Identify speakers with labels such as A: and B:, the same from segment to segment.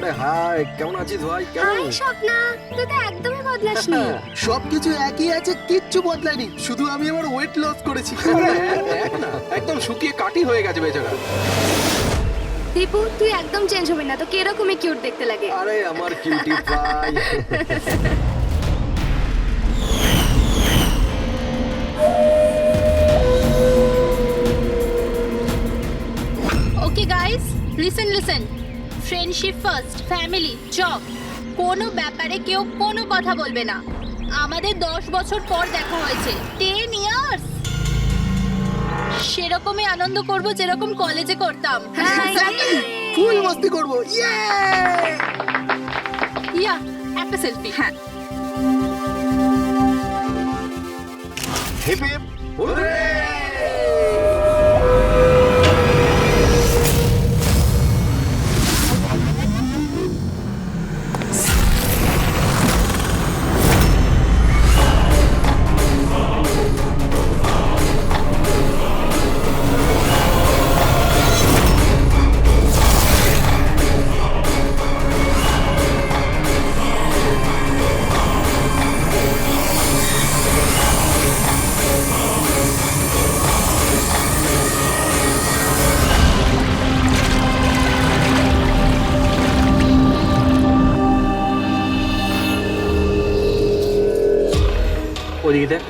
A: আরে হাই, কেমন আছিস ভাই? কেমন?
B: হাই স্বপ্না, তুই তো একদমই বদলাসনি।
C: সবকিছু একই আছে, কিচ্ছু বদলায়নি, শুধু আমি আমার ওয়েট লস করেছি।
A: আরে হ্যাঁ, দেখ না, একদম শুকিয়ে কাটি হয়ে গেছে বেচারা।
B: দীপু, তুই একদম চেঞ্জ হবি না, তো কিরকমই কিউট দেখতে লাগে।
A: আরে আমার cutie pie.
D: Okay guys, listen friendship first, family, job, কোনো ব্যাপারে কেউ কোনো কথা বলবে না। আমাদের 10 বছর পর দেখা হয়েছে, 10 ইয়ার্স। সেরকমই আনন্দ করব যেরকম কলেজে করতাম।
C: ফুল মস্তি করবো, ইয়ে!
D: ইয়া, একটা সেলফি। হ্যাঁ,
A: হিপ হিপ হুররে!
E: ওদিকে দেখ।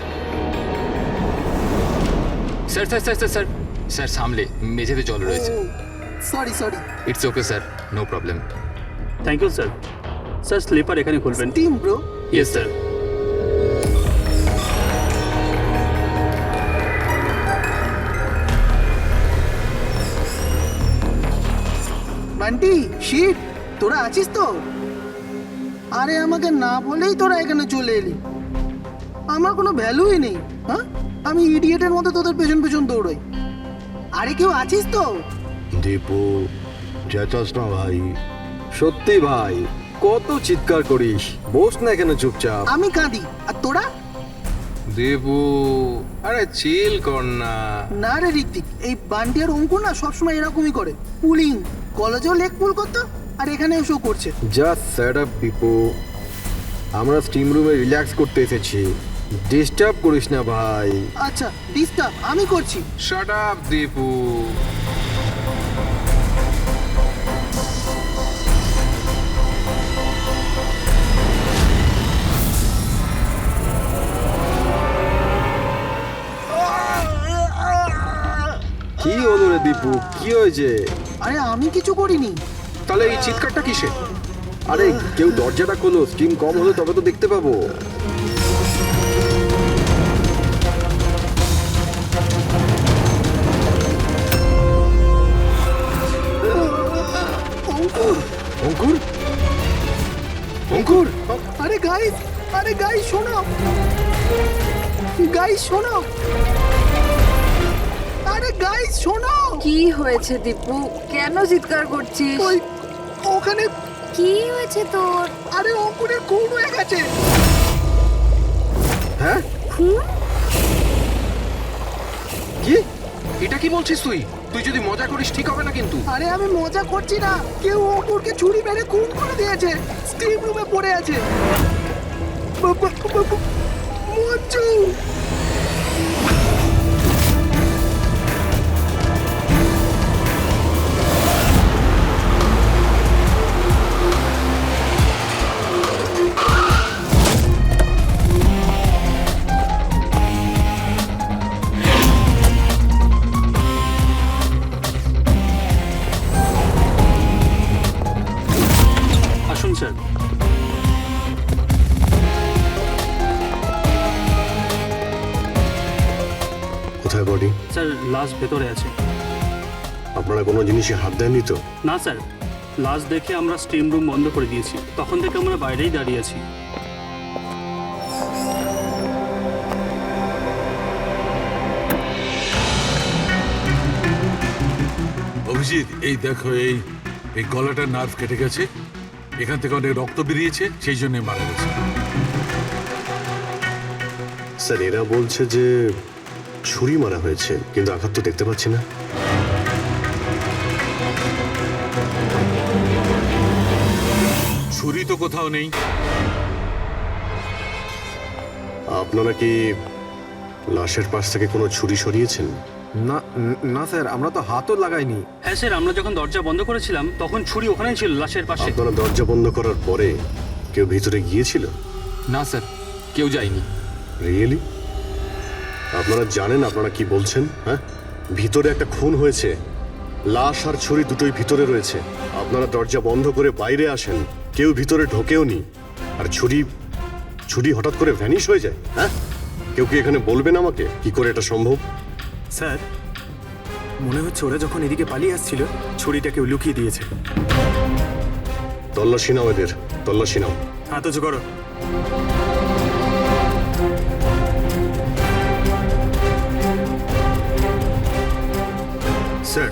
F: Sir sir sir sir sir sir সামলে মেঝেতে জল রয়েছে।
C: Sorry sorry.
F: It's okay sir, no problem.
E: Thank you sir. Sir slipper এখানে খুলবেন।
C: Team bro.
F: Yes sir.
C: Bunty, shit, তোরা আছিস তো? আরে আমাকে না বলেই তোরা এখানে চলে এলি। আমার কোনো ভ্যালুই নেই। হ্যাঁ, আমি ইডিয়েটের মতো তোদের পেছন পেছন দৌড়াই। আরে কেউ আছিস তো?
A: দীপু, চেঁচাস না ভাই। সত্যি ভাই, কত চিৎকার করিস। বস না এখানে চুপচাপ।
C: আমি কাঁদি আর তোরা?
F: দেবু, আরে চিল কর না।
C: না রে ঋত্বিক, এই বান্টি আর অঙ্কুর না সবসময় এরকমই করে। পুলিং, কলেজেও লেগ পুল করতো আর এখানে এসেও করছে।
A: Just set up Dipu. আমরা স্টিম রুমে রিল্যাক্স করতে এসেছি, ডিস্টার্ব করিস না ভাই।
C: আচ্ছা, ডিস্টার্ব আমি করছি।
F: Shut up Debu.
A: কি হলো রে দীপু, কি হয়েছে?
C: আরে আমি কিছু করিনি।
F: তাহলে এই চিৎকারটা কিসে?
A: আরে কেউ দরজাটা খোলো, স্টিম কম হলে তবে তো দেখতে পাবো।
C: অঙ্কুর,
A: অঙ্কুর, অঙ্কুর!
C: আরে গাইস, আরে গাইস শোনো, গাইস শোনো, আরে গাইস শোনো।
G: কি হয়েছে দীপু, কেন চিৎকার করছিস?
C: ওই ওখানে,
B: কি হয়েছে তোর?
C: আরে অঙ্কুরের খুন হয়ে গেছে।
A: হ্যাঁ?
B: খুন?
A: কি?
F: এটা কি বলছিস তুই? তুই যদি মজা করিস ঠিক হবে না কিন্তু।
C: আরে আমি মজা করছি না, কেউ অঙ্কুরকে ছুরি মেরে খুন করে দিয়েছে। স্টিম রুমে পড়ে আছে। মঞ্জু!
E: আসুন স্যার।
A: কোথায় বডি?
E: স্যার লাশ ভেতরে আছে।
A: আপনারা কোনো জিনিসে হাত দেননি তো?
E: না স্যার, লাশ দেখে আমরা স্টিম রুম বন্ধ করে দিয়েছি, তখন থেকে আমরা বাইরেই দাঁড়িয়ে আছি।
H: অভিজিৎ, এই দেখো, এই এই গলাটার নার্ভ কেটে গেছে, এখান থেকে অনেক রক্ত বেরিয়েছে, সেই জন্য মারা গেছে।
A: স্যার এরা বলছে যে ছুরি মারা হয়েছে, কিন্তু আঘাত তো দেখতে পাচ্ছি না।
H: ছুরি তো কোথাও নেই।
I: আপনারা কি লাশের পাশ থেকে কোনো ছুরি সরিয়েছেন?
A: না না স্যার, আমরা তো হাতও লাগাইনি।
E: হ্যাঁ স্যার, আমরা যখন দরজা বন্ধ করেছিলাম তখন ছুরি ওখানেই ছিল লাশের পাশে।
I: আপনারা দরজা বন্ধ করার পরে কেউ ভিতরে গিয়েছিল?
F: না স্যার, কেউ যায়নি।
I: রিয়েলি? আপনারা জানেন আপনারা কি বলছেন? হ্যাঁ, ভিতরে একটা খুন হয়েছে, লাশ আর ছুরি দুটোই ভিতরে রয়েছে। আপনারা দরজা বন্ধ করে বাইরে আসেন, কেউ ভিতরে ঢোকেও নি, আর ছুরি হঠাৎ করে ভ্যানিশ হয়ে যায়। হ্যাঁ, কেউ কি এখানে বলবেন আমাকে কি করে এটা সম্ভব?
J: স্যার, মনে হচ্ছে ওরা যখন এদিকে পালিয়ে আসছিল ছুরিটা কেউ লুকিয়ে দিয়েছে।
I: তল্লাশি নাও এদের, তল্লাশি নাও।
J: হাত উঁচু করো।
K: স্যার,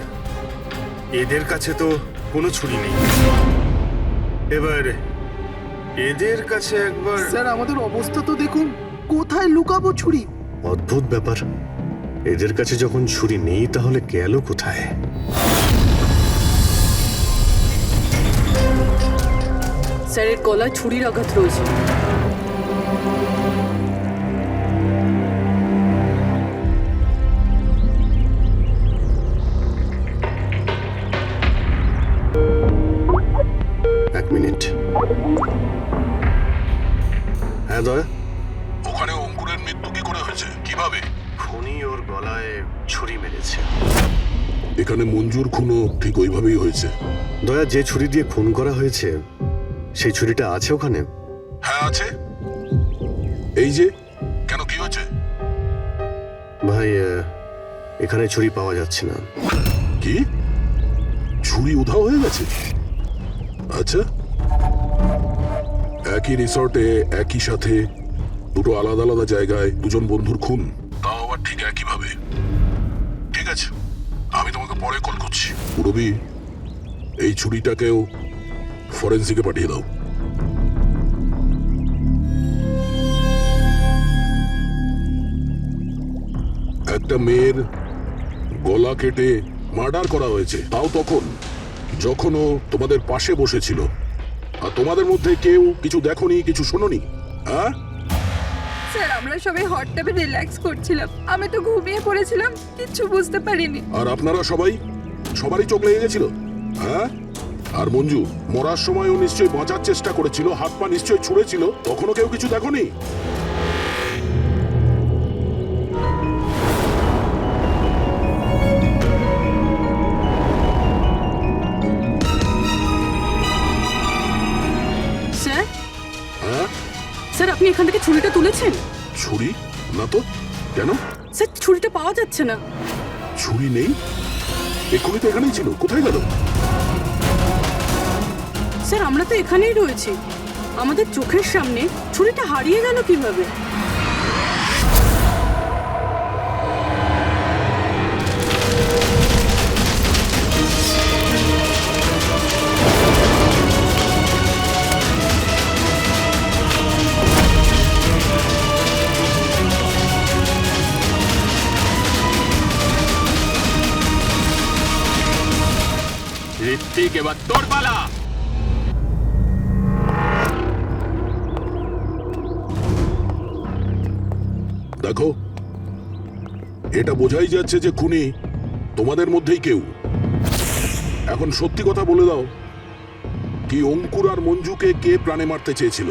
K: এদের কাছে তো কোনো ছুরি নেই। এবার এদের কাছে একবার
C: স্যার আমাদের অবস্থা তো দেখুন, কোথায় লুকাবো ছুরি?
I: অদ্ভুত ব্যাপার, এদের কাছে যখন ছুরি নেই তাহলে গেল কোথায়?
G: স্যারের গলায় ছুরির আঘাত রয়েছে।
I: এক মিনিট। হ্যাঁ দয়া,
H: ওখানে অঙ্কুরের মৃত্যু কি করে হয়েছে, কিভাবে?
I: খুনি ওর গলায় ছুরি মেরেছে।
H: এখানে মঞ্জুর খুনও ঠিক ওইভাবেই হয়েছে।
I: দয়া, যে ছুরি দিয়ে খুন করা হয়েছে সেই ছুরিটা আছে ওখানে?
H: হ্যাঁ আছে। এই যে, কেন কি হয়েছে?
I: ভাই, এখানে ছুরি পাওয়া যাচ্ছে না।
H: কি? ছুরি উধাও হয়ে গেছে? আচ্ছা, একই রিসর্টে একই সাথে দুটো আলাদা আলাদা জায়গায় দুজন বন্ধুর খুন, তাও আবার ঠিক একইভাবে। ঠিক আছে, আমি তোমাকে পরে কল করছি। পুরবি, এই ছুরিটাকেও ফরেন্সিকে পাঠিয়ে দাও। একটা মেয়ের গলা কেটে মার্ডার করা হয়েছে, তাও তখন যখন ও তোমাদের পাশে বসেছিল, আর তোমাদের মধ্যে কেউ কিছু দেখোনি, কিছু শোনোনি। হ্যাঁ
G: স্যার, আমরা সবাই হট টাবে রিল্যাক্স করছিলাম, আমি তো ঘুমিয়ে পড়েছিলাম, কিচ্ছু বুঝতে পারিনি।
H: আর আপনারা সবারই চোখ লেগে গেছিল। হ্যাঁ, আর মঞ্জু মরার সময় ও নিশ্চয়ই বাঁচার চেষ্টা করেছিল, হাত পা নিশ্চয়ই ছুঁড়েছিল, তখনও কেউ কিছু দেখোনি?
G: স্যার,
H: হ্যাঁ,
G: স্যার আপনি এখান থেকে ছুরিটা তুলেছেন?
H: ছুরি না তো। কেন?
G: স্যার, ছুরিটা পাওয়া যাচ্ছে না।
H: ছুরি নেই? এক্ষুনি তো এখানেই ছিল, কোথায় গেল?
G: স্যার, আমরা তো এখানেই রয়েছি, আমাদের চোখের সামনে ছুরিটা হারিয়ে গেল কিভাবে?
F: ঋত্বিক, এবার তোর পালা।
H: দেখো, এটা বোঝাই যাচ্ছে যে খুনি তোমাদের মধ্যেই কেউ। এখন সত্যি কথা বলে দাও, কি অঙ্কুর আর মঞ্জুকে কে প্রাণে মারতে চেয়েছিল?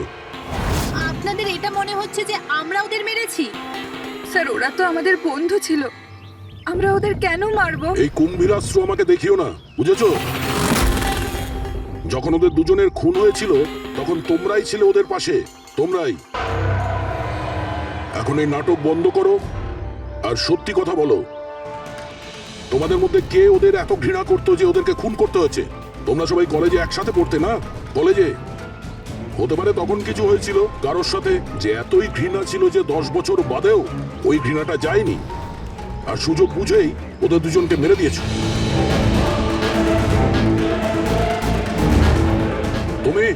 D: আপনাদের এটা মনে হচ্ছে যে আমরা ওদের মেরেছি?
G: স্যার, ওরা তো আমাদের বন্ধু ছিল, আমরা ওদের কেন মারবো?
H: এই কুম্ভীরাস্ত্র আমাকে দেখিও না, বুঝেছো? যখন ওদের দুজনের খুন হয়েছিল তখন তোমরাই ছিলে ওদের পাশে, তোমরাই। এখন এই নাটক বন্ধ করো আর সত্যি কথা বলো, তোমাদের মধ্যে কে ওদের এত ঘৃণা করতো যে ওদেরকে খুন করতে হয়েছে? তোমরা সবাই কলেজে একসাথে পড়তে না? কলেজে হতে পারে তখন কিছু হয়েছিল কারোর সাথে, যে এতই ঘৃণা ছিল যে 10 বছর বাদেও ওই ঘৃণাটা যায়নি, আর সুযোগ বুঝেই ওদের দুজনকে মেরে দিয়েছো। তুমি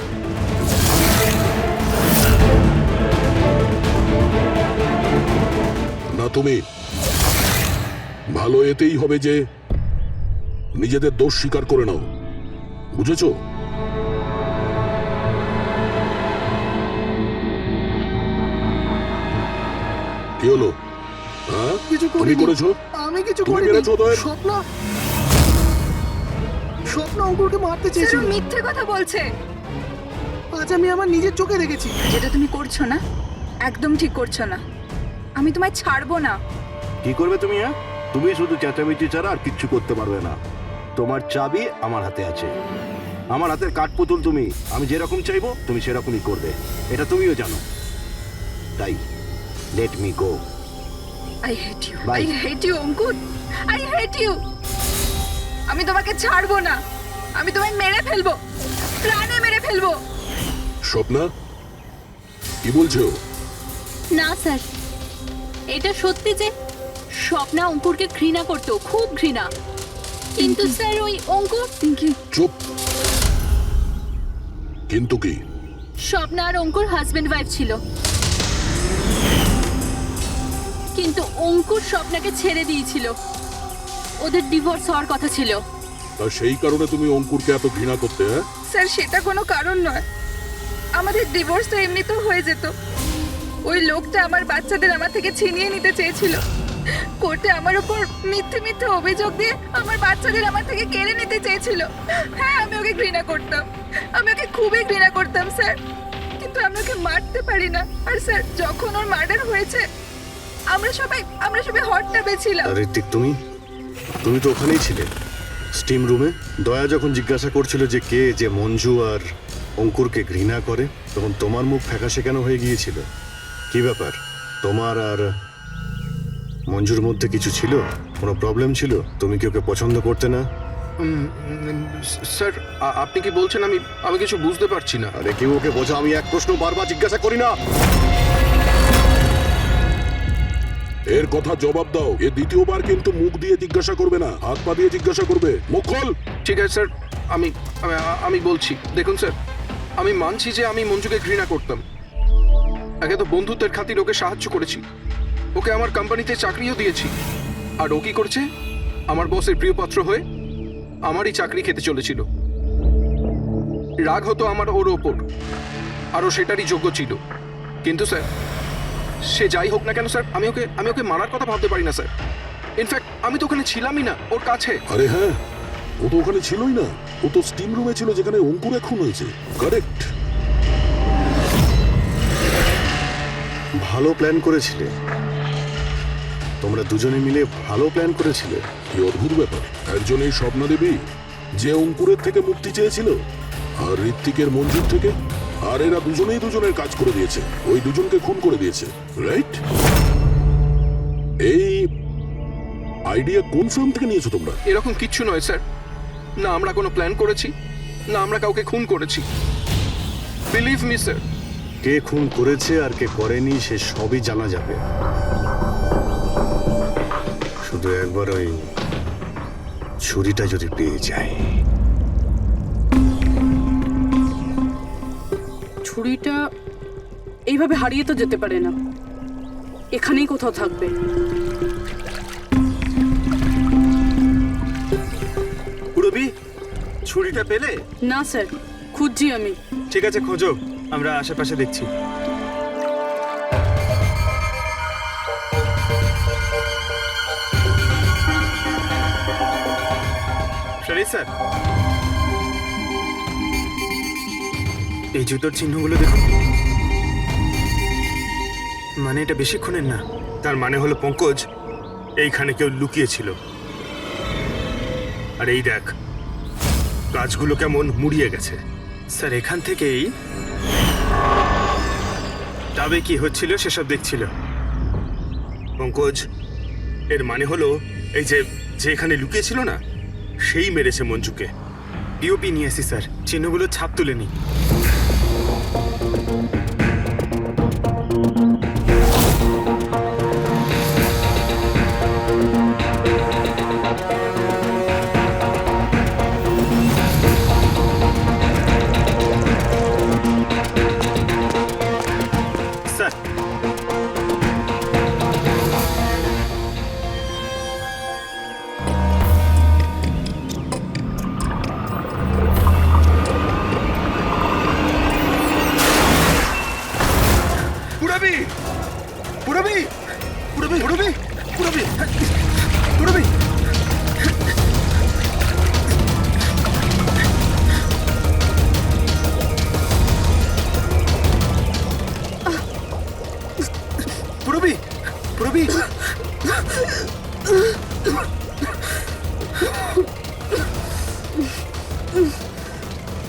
H: না, তুমি ভালো এতেই হবে যে নিজেদের দোষ স্বীকার করে নাও, বুঝেছো? কি হলো? হ্যাঁ,
C: কিছু
H: তুমি
C: করিনি।
H: করেছো?
C: আমি কিছু
H: তুমি
C: করিনি।
H: মেরেছো ওদের?
C: স্বপ্ন অঙ্কুরকে মারতে
G: স্যার
C: চেয়েছিল।
G: ও মিথ্যে কথা বলছে।
C: আজ আমি আমার নিজের চোখে দেখেছি।
G: যেটা তুমি করছো না একদম ঠিক করছো না। আমি তোমায় ছাড়বো না।
A: কি করবে তুমি? হ্যাঁ, তুমি শুধু চেঁচামেচি ছাড়া আর কিচ্ছু করতে পারবে না। তোমার চাবি আমার হাতে আছে। আমার হাতের কাঠপুতুল তুমি। আমি যেরকম চাইবো তুমি সেরকমই করবে, এটা তুমিও জানো। তাই let me go.
G: I hate you,
A: Bye.
G: I hate you Ankur, I hate you. আমি তোমাকে ছাড়বো না। আমি তোমায় মেরে ফেলবো, প্রাণে মেরে ফেলবো।
H: স্বপ্না, কি বলছো?
D: না স্যার, এটা সত্যি যে স্বপ্না অঙ্কুরকে ঘৃণা করতো, খুব ঘৃণা। কিন্তু স্যার ওই অঙ্কুর
G: পিঙ্কি,
H: চুপ। কিন্তু কি?
D: স্বপ্না আর অঙ্কুর হাজবেন্ড ওয়াইফ ছিল, কিন্তু অঙ্কুর স্বপ্নাকে ছেড়ে দিয়েছিল। ওদের ডিভোর্স হওয়ার কথা ছিল।
H: আর সেই কারণে তুমি অঙ্কুরকে এত ঘৃণা করতে? হ্যাঁ,
G: স্যার সেটা কোনো কারণ নয়। আমাদের ডিভোর্স তো এমনিতেও হয়ে যেত। ওই লোকটা আমার বাচ্চাদের আমার থেকে ছিনিয়ে নিতে চেয়েছিল। কোর্টে আমার উপর মিথ্যে মিথ্যে অভিযোগ দিয়ে আমার বাচ্চাদের আমার থেকে কেড়ে নিতে চেয়েছিল। হ্যাঁ, আমি ওকে ঘৃণা করতাম, আমি ওকে খুবই ঘৃণা করতাম স্যার। কিন্তু আমি ওকে মারতে পারি না। আর স্যার যখন ওর মার্ডার হয়েছে আমরা সবাই হট টাবে ছিলাম।
I: আর ঋত্বিক, তুমি তো ওখানেই ছিলে, স্টিম রুমে। দয়া যখন জিজ্ঞাসা করছিল যে কে যে মঞ্জু আর অঙ্কুরকে ঘৃণা করে, তখন তোমার মুখ ফ্যাকাশে কেন হয়ে গিয়েছিল? কি ব্যাপার? তোমার আর মঞ্জুর মধ্যে কিছু ছিল? কোনো প্রবলেম ছিল? তুমি কি ওকে পছন্দ করতে না?
A: স্যার, আপনি কি বলছেন? আমি কিছু বুঝতে পারছি না।
I: আরে কেউ ওকে বোঝা, আমি এক প্রশ্ন বারবার জিজ্ঞাসা করি না।
H: এর কথা জবাব দাও। এ দ্বিতীয়বার কিন্তু মুখ দিয়ে জিজ্ঞাসা করবে না, হাত পা দিয়ে জিজ্ঞাসা করবে। মুখ খোল।
A: ঠিক আছে স্যার, আমি বলছি। দেখুন স্যার, আমি মানছি যে আমি মঞ্জুকে ঘৃণা করতাম। আগে তো বন্ধুত্বের খাতির ওকে সাহায্য করেছি, ওকে আমার কোম্পানিতে চাকরিও দিয়েছি। আর ও কি করছে? আমার বসের প্রিয়পাত্র হয়ে আমারই চাকরি খেতে চলেছিল। রাগ হতো আমার ওর ওপর, আর ও সেটারই যোগ্য ছিল। কিন্তু স্যার, সে যাই হোক না কেন স্যার, আমি ওকে মারার কথা ভাবতে পারি না স্যার। ইনফ্যাক্ট আমি তো ওখানে ছিলামই না ওর কাছে।
H: আরে হ্যাঁ, ও তো ওখানে ছিলই না। ও তো স্টিম রুমে ছিল যেখানে অঙ্কুর খুন হয়েছে। কারেক্ট।
I: ভালো প্ল্যান করেছিলে, তোমরা দুজনে মিলে ভালো প্ল্যান করেছিলে।
H: কি অদ্ভুত ব্যাপার। একজন এই স্বপ্না দেবী যে অঙ্কুরের থেকে মুক্তি চেয়েছিল, আর ঋত্বিকের মঞ্জুর থেকে। আর এরা দুজনেই দুজনের কাজ করে দিয়েছে, ওই দুজনকে খুন করে দিয়েছে, রাইট? এই আইডিয়া কোন ফিল্ম থেকে নিয়েছো তোমরা?
A: এরকম কিচ্ছু নয় স্যার। না আমরা কোনো প্ল্যান করেছি, না আমরা কাউকে খুন করেছি। Believe me sir.
I: কে খুন করেছে আর কে করেনি সে সবই জানা যাবে। শুধু একবার ওই ছুরিটা যদি পেয়ে যায়।
L: ছুরিটা এইভাবে হারিয়ে তো যেতে পারে না, এখানেই কোথাও থাকবে।
J: পুরবি, ছুরিটা পেলে?
L: না স্যার, খুঁজছি আমি।
J: ঠিক আছে, খোঁজো, আমরা আশেপাশে দেখছি। সরি স্যার, এই জুতোর চিহ্নগুলো দেখুন। মানে এটা বেশিক্ষণের না।
K: তার মানে হলো পঙ্কজ এইখানে কেউ লুকিয়েছিল। আর এই দেখ, গাছগুলো কেমন মুড়িয়ে গেছে।
J: স্যার, এখান থেকেই তবে কি হচ্ছিল সেসব দেখছিল।
K: পঙ্কজ, এর মানে হলো এই যে এখানে লুকিয়েছিল না, সেই মেরেছে মঞ্জুকে।
J: ডিওপি নিয়ে আসি স্যার, চিহ্নগুলো ছাপ তুলে নি। স্যার,
A: পুরবি, পুরবি,
C: পুরবি পুরবি পুরবি পুরবি পুরবি পুরবি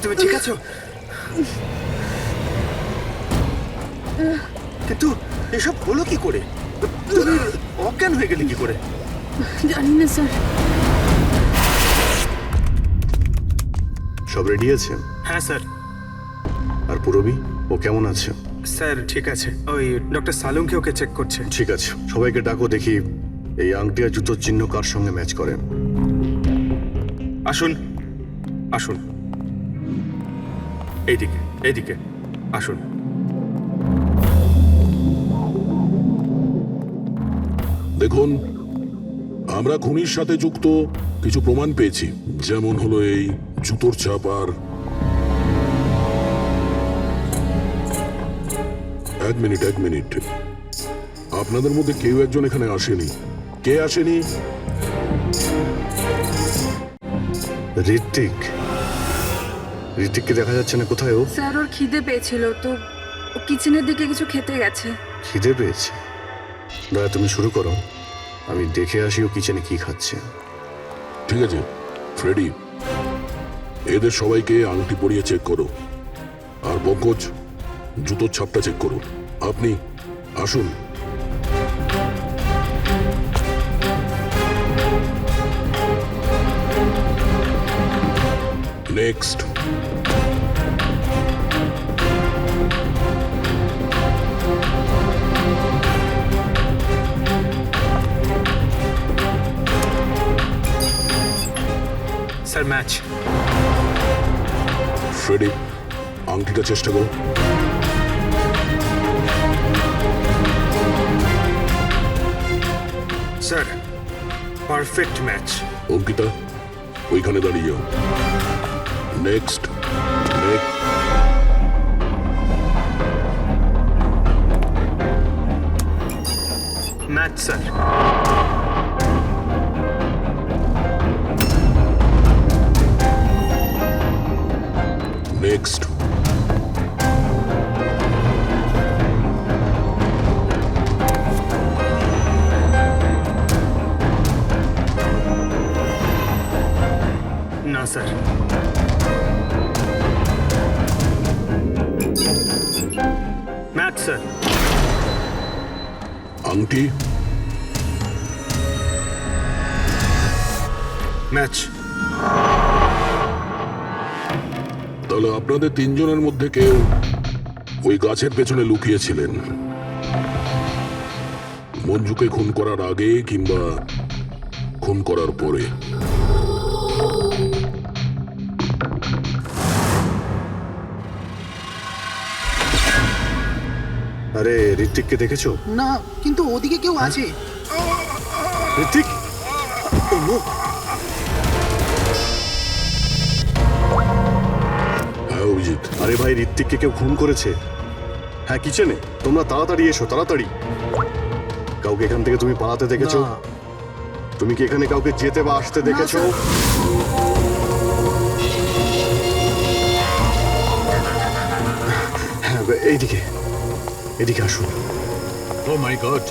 C: তুমি ঠিক আছো? কিন্তু এসব হলো কি করে? তুমি অজ্ঞান হয়ে গেলে কি করে?
L: জানি না স্যার।
I: সব রেডি আছে?
J: হ্যাঁ স্যার।
I: আর পুরবি, ও কেমন আছে?
J: স্যার ঠিক আছে, ওই ডক্টর সালুংকে ওকে চেক করছে।
I: ঠিক আছে, সবাইকে ডাকো, দেখি এই আংটি আর জুতোর চিহ্ন কার সঙ্গে ম্যাচ করে।
K: আসুন আসুন, এইদিকে এইদিকে আসুন।
H: দেখুন, আমরা খুনির সাথে যুক্ত কিছু প্রমাণ পেয়েছি, যেমন হলো এই জুতোর ছাপ। আর এক মিনিট, আপনাদের মধ্যে কেউ একজন এখানে আসেনি। কে আসেনি?
I: ঋত্বিক। ঋত্বিককে দেখা যাচ্ছে না, কোথায় ও?
G: স্যার ওর খিদে পেয়েছিল তো ও কিচেনের দিকে কিছু খেতে গেছে।
I: খিদে পেয়েছে? দয়া, তুমি শুরু করো, আমি দেখে আসি ও কিচেনে কি খাচ্ছে।
H: ঠিক আছে ফ্রেডি, এদের সবাইকে আংটি পরিয়ে চেক করো, আর পঙ্কজ জুতোর ছাপটা চেক করো। আপনি আসুন। নেক্সট।
J: Sir match.
H: ফ্রেডি, আংটিটা চেষ্টা করো।
K: Sir perfect match.
H: অঙ্কিতা, ওইখানে দাঁড়িয়ে যাও। নেক্সট।
J: Match sir.
H: নেক্সট।
J: না স্যার। Match sir.
H: আংটি।
K: ম্যাচ।
H: তাহলে আপনাদের তিনজনের মধ্যে কেউ ওই গাছের পেছনে লুকিয়েছিলেন, মঞ্জুকে খুন করার আগে কিংবা খুন করার পরে।
I: আরে ঋত্বিককে দেখেছো?
C: না, কিন্তু ওদিকে কেউ আছে।
I: ঋত্বিক! ও নো!
H: হ্যাঁ অভিজিৎ।
I: আরে ভাই, ঋত্বিককে কেউ খুন করেছে। হ্যাঁ, কিচেনে। তোমরা তাড়াতাড়ি এসো, তাড়াতাড়ি। কাউকে এখান থেকে তুমি পালাতে দেখেছো?
C: না।
I: তুমি কি এখানে কাউকে যেতে বা আসতে দেখেছো? হ্যাঁ, এইদিকে এদিকে আসুন।
H: ও মাই গড!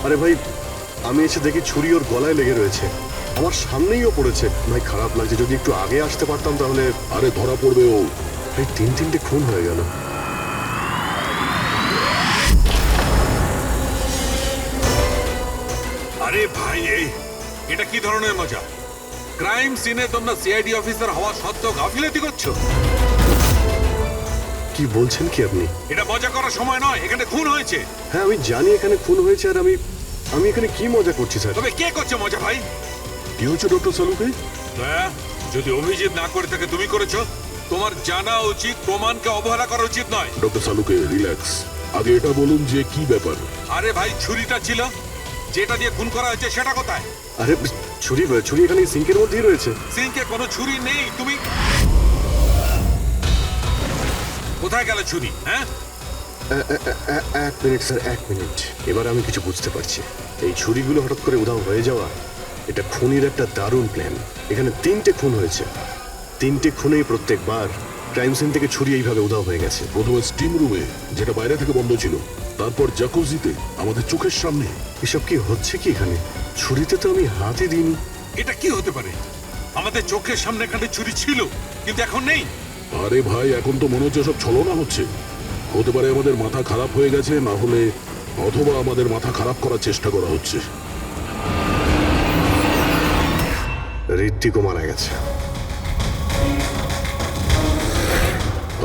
I: আরে ভাই, আমি এসে দেখি ছুরি ওর গলায় লেগে রয়েছে, আমার সামনেই ও পড়েছে। ভাই খারাপ লাগছে, যদি একটু আগে আসতে পারতাম তাহলে।
H: আরে ধরা পড়বে ও।
I: এই তিনটে খুন হয়ে গেল।
M: আরে ভাই, এটা কি ধরনের মজা? ক্রাইম সিনে তোমরা সিআইডি অফিসার হওয়া সত্ত্বেও গাফিলতি করছো।
I: কি বলছেন কি আপনি?
M: এটা মজা করার সময় নয়, এখানে খুন হয়েছে।
I: হ্যাঁ, আমি জানি এখানে খুন হয়েছে, আর আমি এখানে কি মজা করছি স্যার?
M: তবে কে করছে মজা ভাই?
H: কি হচ্ছে ডক্টর সালুকে?
M: দয়া, যদি অভিজিৎ না করে থাকে তুমি করেছো, তোমার জানা উচিত প্রমাণকে অবহেলা করা উচিত নয়।
H: ডক্টর সালুকে রিল্যাক্স, আগে এটা বলুন যে কি ব্যাপার।
M: আরে ভাই, ছুরিটা ছিল, যেটা দিয়ে খুন করা হয়েছে সেটা কোথায়?
I: আরে ছুরি এখানে সিঙ্কের মধ্যেই রয়েছে।
M: সিঙ্কে কোনো ছুরি নেই। তুমি কোথায় গেল ছুরি? হ্যাঁ,
I: এক মিনিট স্যার, এক মিনিট। এবার আমি কিছু বুঝতে পারছি। এই ছুরিগুলো হঠাৎ করে উধাও হয়ে যাওয়া, এটা খুনির একটা দারুণ প্ল্যান। এখানে 3টে খুন হয়েছে, 3টে খুনেই প্রত্যেকবার ক্রাইম সিন থেকে ছুরি এইভাবে উধাও হয়ে গেছে।
H: প্রথমে স্টিম রুমে, যেটা বাইরে থেকে বন্ধ ছিল, তারপর জাকুজিতে, আমাদের চোখের সামনে।
I: এসব কি হচ্ছে কি এখানে? ছুরিতে তো আমি হাতই দিইনি।
M: এটা কি হতে পারে? আমাদের চোখের সামনে এখানে চুরি ছিল, কিন্তু এখন নেই।
H: আরে ভাই, এখন তো মনে হচ্ছে সব ছলনা হচ্ছে। হতে পারে আমাদের মাথা খারাপ হয়ে গেছে, না হলে অথবা আমাদের মাথা খারাপ করার চেষ্টা করা হচ্ছে।
I: ঋত্বিকও মারা গেছে।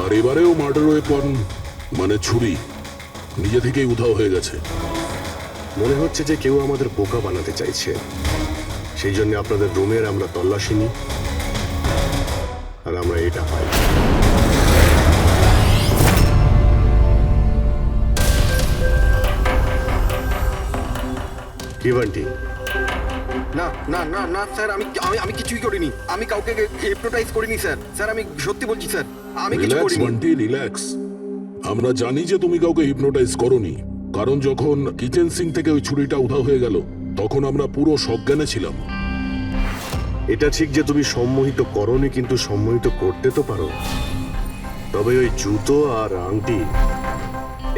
H: আর এবারেও মার্ডার ওয়েপন মানে ছুরি নিজে থেকেই উধাও হয়ে গেছে।
I: মনে হচ্ছে যে কেউ আমাদের বোকা বানাতে চাইছে। সেই জন্য আপনাদের রুমের আমরা তল্লাশি নিই, আর আমরা এটা পাই। কি বান্টি?
A: না না না না স্যার, আমি আমি আমি কিছুই করিনি। আমি কাউকে হিপনোটাইজ করিনি স্যার। স্যার আমি সত্যি বলছি স্যার, আমি কিছু
H: রিল্যাক্স
A: করিনি।
H: বান্টি, রিল্যাক্স। আমরা জানি যে তুমি কাউকে হিপনোটাইজ করোনি, কারণ যখন কিচেন সিঙ্ক থেকে ওই ছুরিটা উধাও হয়ে গেল তখন আমরা পুরো সজ্ঞানে ছিলাম।
I: এটা ঠিক যে তুমি সম্মোহিত করনি, কিন্তু সম্মোহিত করতে তো পারো। তবে ওই জুতো আর আংটি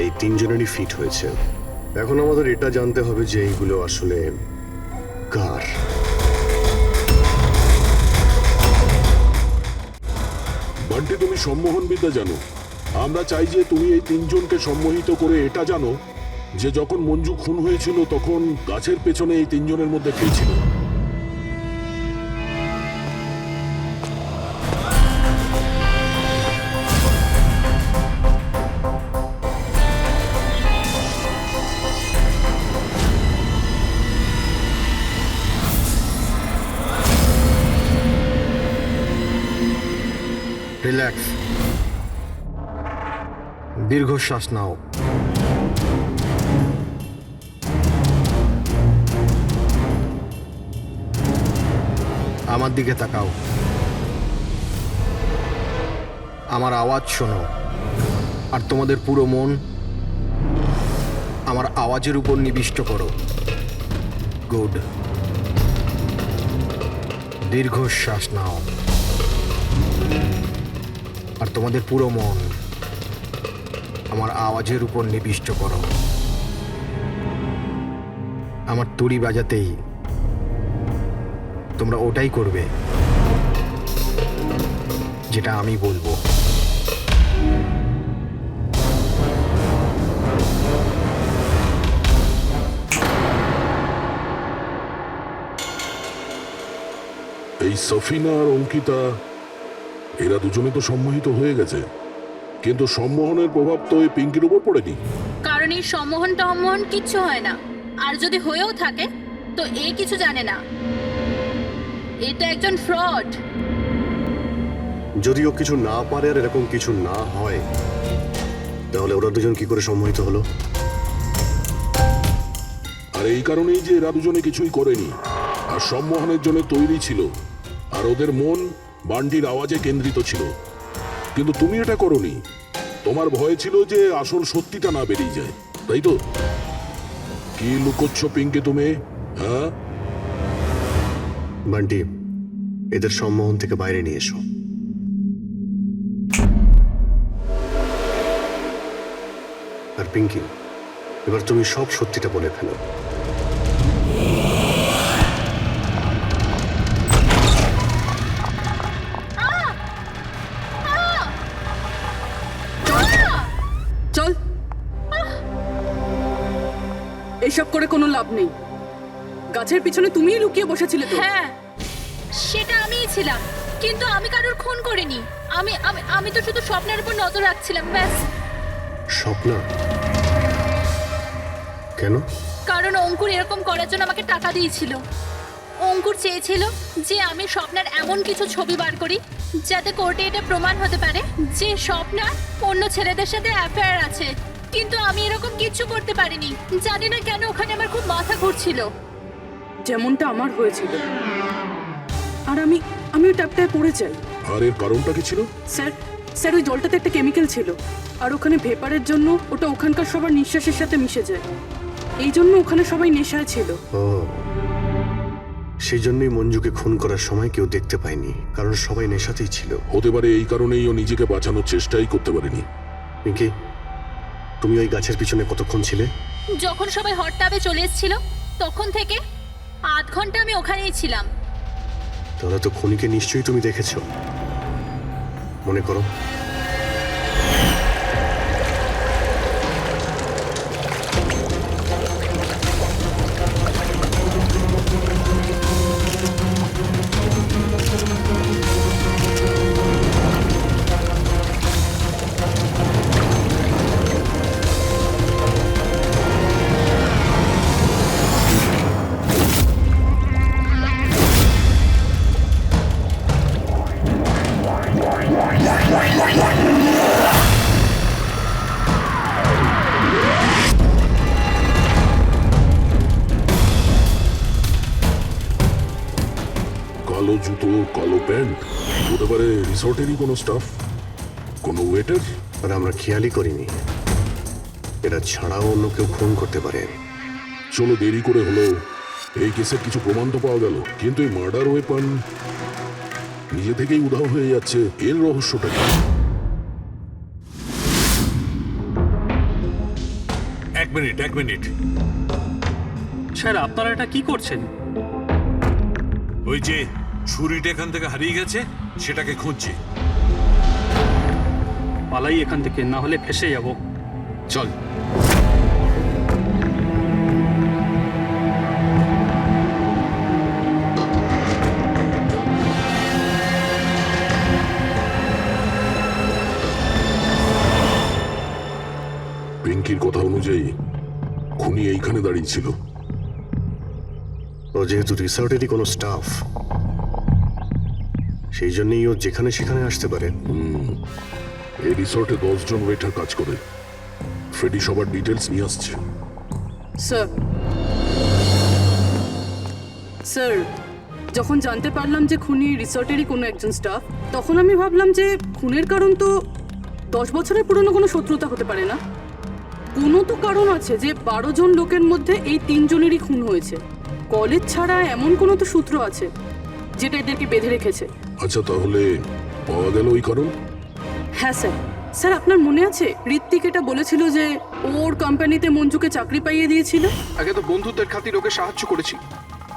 I: এই 3জনেরই ফিট হয়েছে। এখন আমাদের এটা জানতে হবে যে এইগুলো আসলে কার।
H: বান্টি, তুমি সম্মোহন বিদ্যা জানো। আমরা চাই যে তুমি এই 3জনকে সম্মোহিত করে এটা জানো যে যখন মঞ্জু খুন হয়েছিল তখন গাছের পেছনে এই 3জনের মধ্যে কে ছিল।
A: রিল্যাক্স, দীর্ঘশ্বাস নাও। আমার দিকে তাকাও, আমার আওয়াজ শোনো, আর তোমাদের পুরো মন আমার আওয়াজের উপর নিবিষ্ট করো। গুড। দীর্ঘশ্বাস নাও, আর তোমাদের পুরো মন আমার আওয়াজের উপর নিবিষ্ট করো। আমার তুড়ি বাজাতেই তোমরা ওটাই করবে যেটা আমি বলবো।
H: এই সফিনা আর অঙ্কিতা, এরা দুজনে তো সম্মোহিত হয়ে গেছে, কিন্তু সম্মোহনের প্রভাব তো এই পিঙ্কির উপর পড়েনি।
D: কারণ এই সম্মোহন টম্মোহন কিচ্ছু হয় না, আর যদি হয়েও থাকে তো এ কিছু জানে না। এটা একজন ফ্রড।
I: যদিও কিছু না পারে আর এরকম কিছু না হয়, তাহলে ওরা দুজন কি করে সম্মোহিত হলো?
H: আর এই কারণেই যে এরা দুজনে কিছুই করেনি, আর সম্মোহনের জন্য তৈরি ছিল, আর ওদের মন বান্টির আওয়াজে কেন্দ্রিত ছিল। কিন্তু তুমি এটা করোনি, তোমার ভয় ছিল যে আসল সত্যিটা না বেরিয়ে যায়, তাই তো? কি লুকোচ্ছ পিঙ্কি তুমি, হ্যাঁ?
I: বান্টি, এদের সম্মোহন থেকে বাইরে নিয়ে এসো। আর পিঙ্কি, এবার তুমি সব সত্যিটা বলে ফেলো।
L: চল, এইসব করে কোনো লাভ নেই। গাছের পিছনে তুমিই লুকিয়ে বসেছিলে তো?
D: হ্যাঁ, সেটা আমিই ছিলাম, কিন্তু আমি কারোর খুন করিনি। আমি আমি আমি তো শুধু স্বপ্নের উপর নজর রাখছিলাম, ব্যাস।
I: স্বপ্ন? কেন?
D: কারণ অঙ্কুর এরকম করার জন্য আমাকে টাকা দিয়েছিল। অঙ্কুর চেয়েছিল যে আমি স্বপ্নার এমন কিছু ছবি বার করি যাতে কোর্টে এটা প্রমাণ হতে পারে যে স্বপ্নার অন্য ছেলেদের সাথে অ্যাফেয়ার আছে। কিন্তু আমি এরকম কিছু করতে পারিনি। জানি না কেন ওখানে আমার খুব মাথা ঘুরছিল।
L: যেমনটা আমার হয়েছিল। আর আমি ওই ট্যাপটায় পড়ে যাই।
H: আর এর কারণটা কি ছিল?
L: স্যার স্যার ওই জলটাতে একটা কেমিক্যাল ছিল, আর ওখানে ভেপারের জন্য ওটা ওখানকার সবার নিঃশ্বাসের সাথে মিশে যায়, এই জন্য ওখানে সবাই নেশায় ছিল।
I: ও, সেই জন্যই মঞ্জুকে খুন করার সময় কেউ দেখতে পায়নি, কারণ সবাই নেশাতেই ছিল।
H: হতে পারে এই কারণেই ও নিজেকে বাঁচানোর চেষ্টাই করতে পারেনি।
I: পিঙ্কি, তুমি ওই গাছের পিছনে কতক্ষণ ছিলে?
D: যখন সবাই হট টাবে চলে এসেছিল তখন থেকে আধ ঘন্টা আমি ওখানেই ছিলাম।
I: তাহলে তো খুনিকে নিশ্চয়ই তুমি দেখেছো, মনে করো।
H: কালো জুতো, কালো প্যান্ট, হতে পারে রিসর্টেরই কোনো স্টাফ, কোনো ওয়েটার।
I: আর আমরা খেয়ালই করিনি এরা ছাড়াও অন্য কেউ খুন করতে পারে।
H: চলো, দেরি করে হলো এই কেসের কিছু প্রমাণ তো পাওয়া গেল, কিন্তু এই মার্ডার ওয়েপন নিজে থেকেই উধাও হয়ে যাচ্ছে। এর রহস্যটা কি?
M: এক মিনিট।
E: স্যার আপনারা এটা কি করছেন?
M: ওই যে ছুরিটা এখান থেকে হারিয়ে গেছে সেটাকে খুঁজছি।
E: পালাই এখান থেকে, না হলে ফেসে যাব।
F: চল।
H: পিঙ্কির কথা অনুযায়ী খুনি এইখানে দাঁড়িয়ে ছিল।
I: ও যেহেতু রিসর্টেরই কোনো স্টাফ, সেই জন্যই ও যেখানে সেখানে আসতে পারে।
H: এই রিসর্টে 10 জন ওয়েটার কাজ করে। ফ্রেডি সবার ডিটেলস নিয়ে আসছে।
L: স্যার, যখন জানতে পারলাম যে খুনি রিসর্টেরই কোনো একজন স্টাফ, তখন আমি ভাবলাম যে খুনের কারণ তো 10 বছরের পুরনো কোনো শত্রুতা হতে পারে না। কোনো তো কারণ আছে যে 12 জন লোকের মধ্যে এই 3 জনেরই খুন হয়েছে। কলেজ ছাড়া এমন কোনো তো সূত্র আছে যেটা এদেরকে বেঁধে রেখেছে।
H: আচ্ছা, তাহলে পাওয়া গেল ওই কারণ?
L: হ্যাঁ স্যার। স্যার, আপনার মনে আছে ঋত্বিক এটা বলেছিল যে ওর কোম্পানিতে মঞ্জুকে চাকরি পাইয়ে দিয়েছিল?
A: আগে তো বন্ধুত্বের খাতির ওকে সাহায্য করেছি,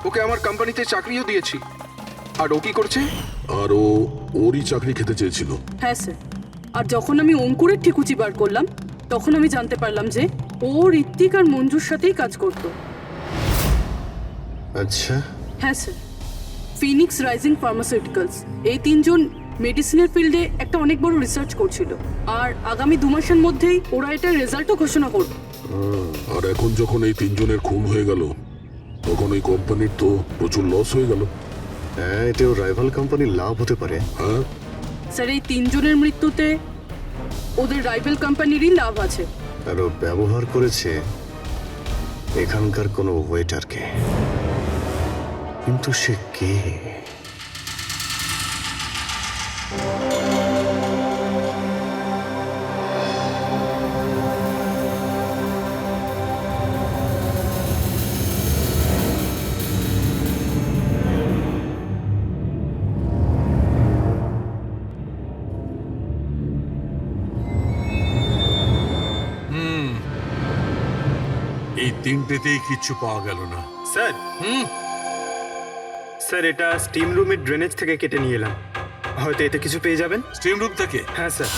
A: ওকে আমার কোম্পানিতে চাকরিও দিয়েছি। আর ও কি করছে?
H: আর ও ওরই চাকরি খেতে চেয়েছিল।
L: হ্যাঁ স্যার। আর যখন আমি অঙ্কুরের ঠিকুচি বার করলাম, তখন আমি জানতে পারলাম যে ও ঋত্বিক আর মঞ্জুর সাথেই কাজ করত।
I: আচ্ছা।
L: হ্যাঁ স্যার। ফিনিক্স রাইজিং ফার্মাসিউটিক্যালস, এই 3 জন মেডিসিনের ফিল্ডে একটা অনেক বড় রিসার্চ করছিল, আর আগামী 2 মাসের মধ্যেই ওরা এটার রেজাল্টও ঘোষণা করবে।
H: আর এখন যখন এই 3 জনের খুন হয়ে গেল, তখন ওই কোম্পানির তো প্রচুর লস হয়ে গেল।
I: হ্যাঁ, এতেও রাইভাল কোম্পানির লাভ হতে পারে।
H: হ্যাঁ
L: স্যার, এই 3 জনের মৃত্যুতে ওদের রাইভাল কোম্পানিরই লাভ আছে।
I: আর ও ব্যবহার করেছে এখানকার কোনো ওয়েটারকে। কিন্তু সে কে?
M: এই তিনটেতেই কিচ্ছু পাওয়া গেল না।
J: স্যার, স্যার এটা স্টিম রুমের ড্রেনেজ থেকে কেটে নিয়ে এলাম, হয়তো এতে কিছু পেয়ে যাবেন।
M: স্টিম রুম থেকে?
J: হ্যাঁ স্যার।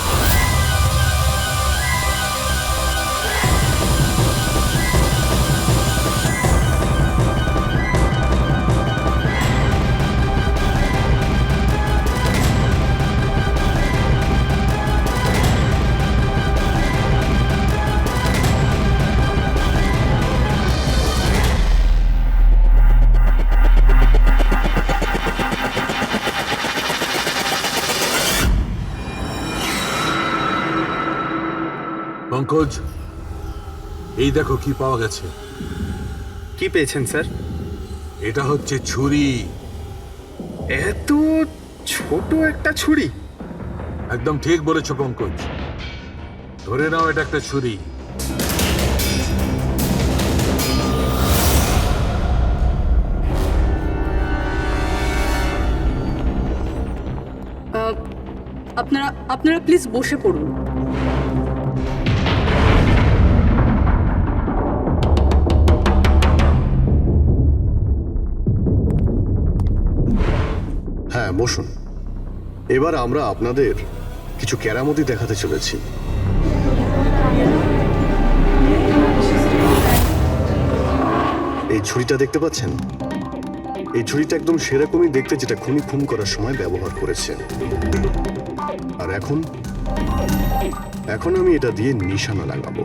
M: পঙ্কজ, এই দেখো কি পাওয়া গেছে।
J: কি পেয়েছেন স্যার?
M: এটা হচ্ছে ছুরি।
J: এত ছোট একটা ছুরি?
M: একদম ঠিক বলেছো পঙ্কজ। ধরে নাও এটা একটা ছুরি।
L: আপনারা প্লিজ বসে পড়ুন।
I: হ্যাঁ বসুন। এবার আমরা আপনাদের কিছু কেরামতি দেখাতে চলেছি। এই ছুরিটা দেখতে পাচ্ছেন? এই ছুরিটা একদম সেরকমই দেখতে যেটা খুনি খুন করার সময় ব্যবহার করেছে। আর এখন আমি এটা দিয়ে নিশানা লাগাবো।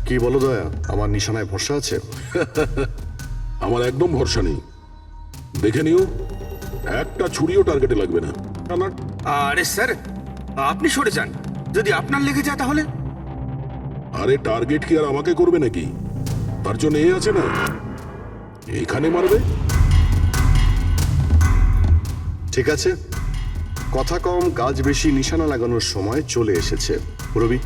I: কি বলো দয়া, আমার নিশানায় ভরসা আছে?
H: আমার একদম ভরসা নেই। দেখে নিও, একটা ছুরিও টার্গেটে লাগবে না।
K: আরে স্যার, আপনি সরে যান। যদি আপনার লেগে যায় তাহলে?
H: আরে টার্গেট কি আর আমাকে করবে নাকি? তার জন্য এ আছে না, এখানে মারবে।
I: ঠিক আছে, কথা কম কাজ বেশি, নিশানা লাগানোর সময় চলে এসেছে। রবি,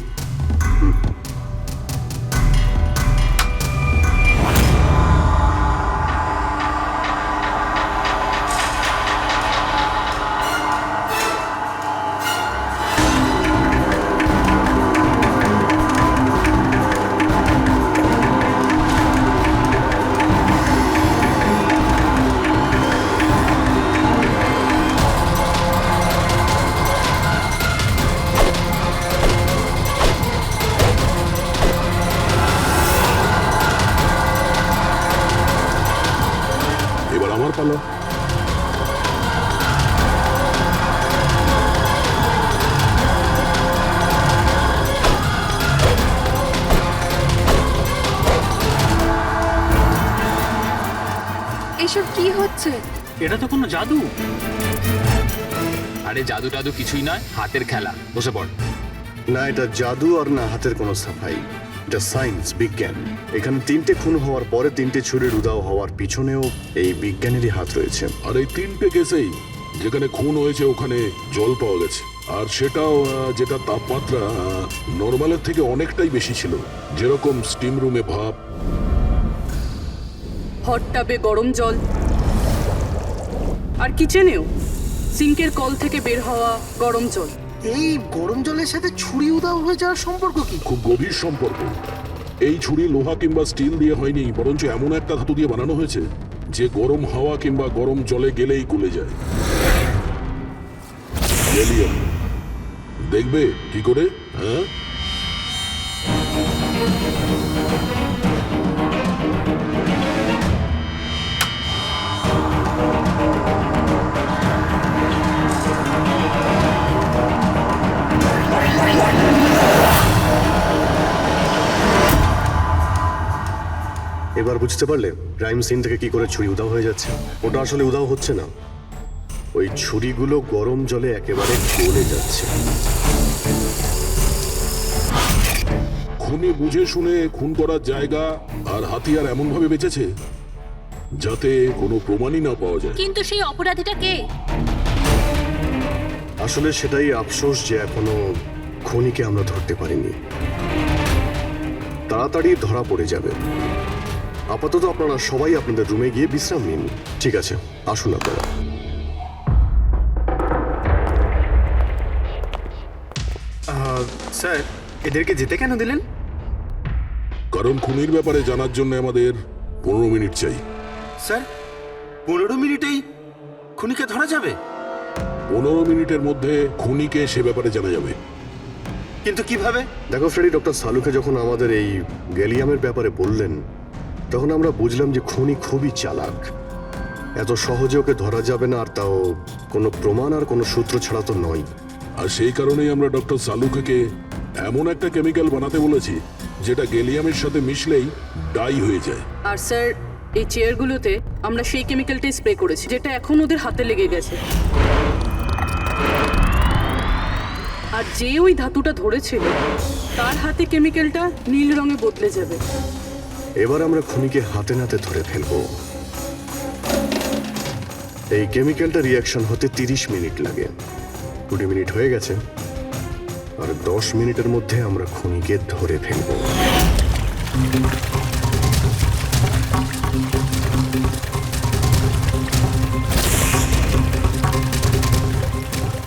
H: এবার আমার পালা।
G: এসব কি হচ্ছে?
E: এটা তো কোনো জাদু।
F: আরে জাদু টাদু কিছুই নয়, হাতের খেলা। বসে পড়।
I: না এটা জাদু আর না হাতের কোনো সাফাই, এটা সায়েন্স, বিজ্ঞান। এখানে 3টে খুন হওয়ার পরে 3টে ছুরির উধাও হওয়ার পিছনেও এই বিজ্ঞানেরই হাত রয়েছে।
H: আর এই 3টে কেসেই যেখানে খুন হয়েছে ওখানে জল পাওয়া গেছে, আর সেটাও যেটা তাপমাত্রা নর্মালের থেকে অনেকটাই বেশি ছিল। যেরকম স্টিম রুমে ভাপ,
L: হট টাবে গরম জল, আর কিচেনেও সিঙ্কের কল থেকে বের হওয়া গরম জল।
C: এই গরম জলের সাথে ছুরি উধাও হয়ে যাওয়ার সম্পর্ক কি?
H: খুব গভীর সম্পর্ক। এই ছুরি লোহা কিংবা স্টিল দিয়ে হয়নি, বরঞ্চ এমন একটা ধাতু দিয়ে বানানো হয়েছে যে গরম হাওয়া কিংবা গরম জলে গেলেই গলে যায়। গেলিয়াম। দেখবে কি করে? হ্যাঁ,
I: এবার বুঝতে পারলে ক্রাইম সিন থেকে কি করে ছুরি উধাও হয়ে যাচ্ছে? ওটা আসলে উধাও হচ্ছে না, ওই ছুরিগুলো গরম জলে একেবারে গলে যাচ্ছে।
H: খুনি বুঝে শুনে খুন করার জায়গা আর হাতিয়ার এমন ভাবে বেঁচেছে যাতে কোনো প্রমাণই না পাওয়া যায়।
D: কিন্তু সেই অপরাধীটা কে?
I: আসলে সেটাই আফসোস যে এখনো খুনিকে আমরা ধরতে পারিনি। তাড়াতাড়ি ধরা পড়ে যাবে। আপাতত আপনারা সবাই আপনাদের রুমে গিয়ে বিশ্রাম নিন। ঠিক আছে, আসুন আপনারা।
J: স্যার, এদেরকে যেতে কেন দিলেন?
H: কারণ খুনির ব্যাপারে জানার জন্য আমাদের 15 মিনিট চাই।
K: স্যার, 15 মিনিটেই খুনিকে ধরা যাবে?
H: 15 মিনিটের মধ্যে খুনিকে সে ব্যাপারে জানা যাবে।
K: কিন্তু কিভাবে?
I: দেখো ফ্রেডি, ডক্টর সালুকে যখন আমাদের এই গ্যালিয়ামের ব্যাপারে বললেন তখন আমরা বুঝলাম যে খুনি খুবই চালাক। এত সহজে ওকে ধরা যাবে না, আর তাও কোনো প্রমাণ আর কোনো সূত্র ছাড়া তো নয়।
H: আর সেই কারণেই আমরা ডক্টর সালুকে এমন একটা কেমিক্যাল বানাতে বলেছি যেটা গ্যালিয়ামের সাথে মিশলেই ডাই হয়ে যায়।
L: আর স্যার, এই চেয়ারগুলোতে আমরা সেই কেমিক্যালটাই স্প্রে করেছি যেটা এখন ওদের হাতে লেগে গেছে। আর যে ওই ধাতুটা ধরেছিল তার হাতে কেমিক্যালটা নীল রঙে বদলে যাবে।
I: এবার আমরা খুনিকে হাতে নাতে ধরে ফেলবো। এই কেমিক্যালটা রিয়াকশন হতে 30 মিনিট লাগে। 20 মিনিট হয়ে গেছে, আর 10 মিনিটের মধ্যে আমরা খুনিকে ধরে ফেলবো।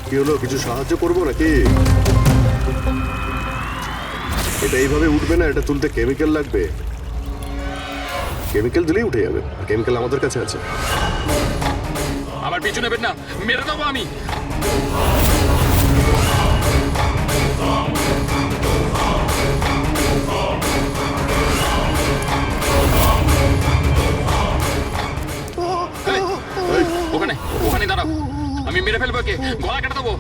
I: কি হলো, কিছু সাহায্য করবো নাকি? এটা এইভাবে উঠবে না, এটা তুলতে কেমিক্যাল লাগবে। কেমিক্যাল দিলেই উঠে যাবে, আর কেমিক্যাল আমাদের কাছে আছে।
F: আমার পিছু নেবেন না, মেরে দেবো আমি। এই, ওখানে ওখানে দাঁড়াও, আমি মেরে ফেলবো, কে গলা কেটে দেবো।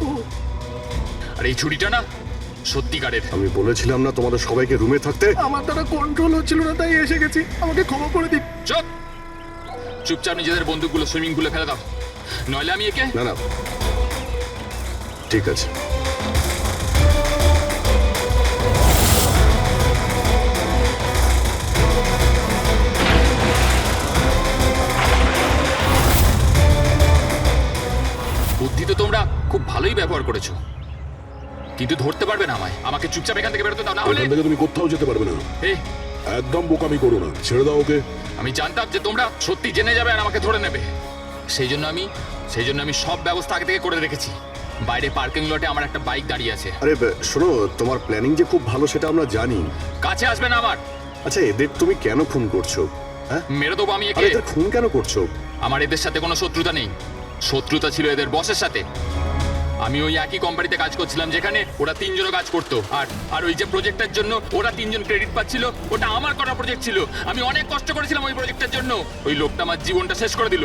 F: আর এই ছুরিটা না সত্যিকারের।
I: আমি বলেছিলাম না তোমাদের সবাইকে রুমে থাকতে?
A: আমার দ্বারা কন্ট্রোল হচ্ছিল না, তাই এসে গেছি। আমাকে ক্ষমা করে দিন।
F: চুপ, চুপচাপ নিজেদের বন্দুকগুলো সুইমিং পুলে ফেলে দাও, নইলে আমি একে।
I: না না, ঠিক আছে।
F: বুদ্ধি তো তোমরা খুব ভালোই ব্যবহার করেছো, কিন্তু ধরতে পারবে না আমায়। আমাকে চুপচাপ এখান থেকে বেরোতে দাও, না হলে
H: এখান থেকে তুমি কোথাও যেতে পারবে না।
F: এই,
H: একদম বোকামি করো না, ছেড়ে দাও ওকে।
F: আমি জানতাম যে তোমরা সত্যি জেনে যাবে আর আমাকে ধরে নেবে। সেই জন্য আমি সব ব্যবস্থা আগে থেকে করে রেখেছি। বাইরে পার্কিং লটে আমার একটা বাইক দাঁড়িয়ে আছে।
I: আরে শোনো, তোমার প্ল্যানিং যে খুব ভালো সেটা আমরা জানি।
F: কাছে আসবে না আমার।
I: আচ্ছা, এদের তুমি কেন খুন করছো? হ্যাঁ,
F: মেরে দেবো আমি একে।
I: আরে এদের খুন কেন করছো?
F: আমার এদের সাথে কোনো শত্রুতা নেই, শত্রুতা ছিল এদের বসের সাথে। আমি ওই একই কোম্পানিতে কাজ করছিলাম যেখানে ওরা 3 জনও কাজ করতো, আর ওই যে প্রজেক্টের জন্য ওরা 3 জন ক্রেডিট পাচ্ছিল, ওটা আমার করা প্রজেক্ট ছিল। আমি অনেক কষ্ট করেছিলাম ওই প্রজেক্টের জন্য। ওই লোকটা আমার জীবনটা শেষ করে দিল,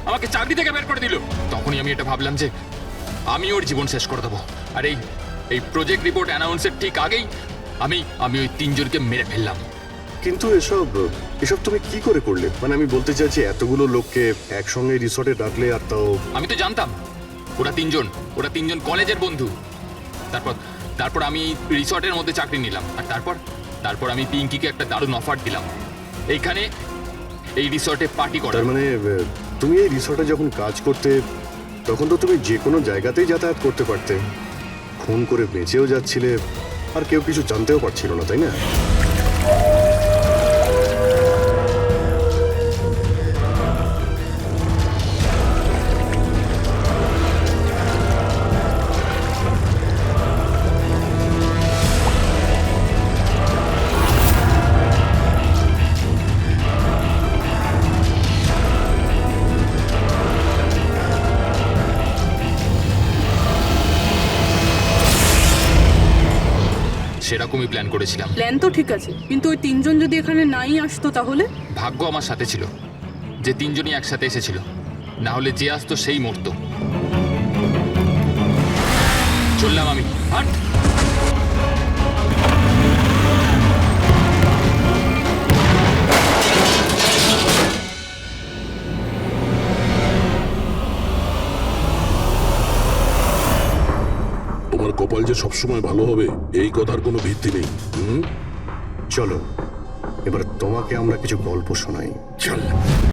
F: আমাকে চাকরি থেকে বের করে দিল। তখনই আমি এটা ভাবলাম যে আমি ওর জীবন শেষ করে দেবো। আর এই প্রজেক্ট রিপোর্ট অ্যানাউন্সের ঠিক আগেই আমি ওই 3 জনকে মেরে ফেললাম।
I: কিন্তু এসব তুমি কি করে করলে? মানে আমি বলতে চাইছি, এতগুলো লোককে একসঙ্গে রিসর্টে ডাকলে, আর তাও।
F: আমি তো জানতাম ওরা 3 জন কলেজের বন্ধু। তারপর আমি রিসর্টের মধ্যে চাকরি নিলাম, আর তারপর আমি পিঙ্কিকে একটা দারুণ অফার দিলাম, এইখানে এই রিসর্টে পার্টি করার।
I: তার মানে তুমি এই রিসর্টে যখন কাজ করতে, তখন তো তুমি যে কোনো জায়গাতেই যাতায়াত করতে পারতে, খুন করে বেঁচেও যাচ্ছিলে, আর কেউ কিছু জানতেও পারছিল না, তাই না?
F: সেরকমই প্ল্যান করেছিলাম।
L: প্ল্যান তো ঠিক আছে, কিন্তু ওই 3 জন যদি এখানে নাই আসতো তাহলে?
F: ভাগ্য আমার সাথে ছিল যে 3 জনই একসাথে এসেছিল, না হলে যে আসতো সেই মরতো। চললাম আমি। হাট।
H: তোমার কপাল যে সবসময় ভালো হবে এই কথার কোনো ভিত্তি নেই।
I: চলো, এবার তোমাকে আমরা কিছু গল্প শোনাই।
H: চল।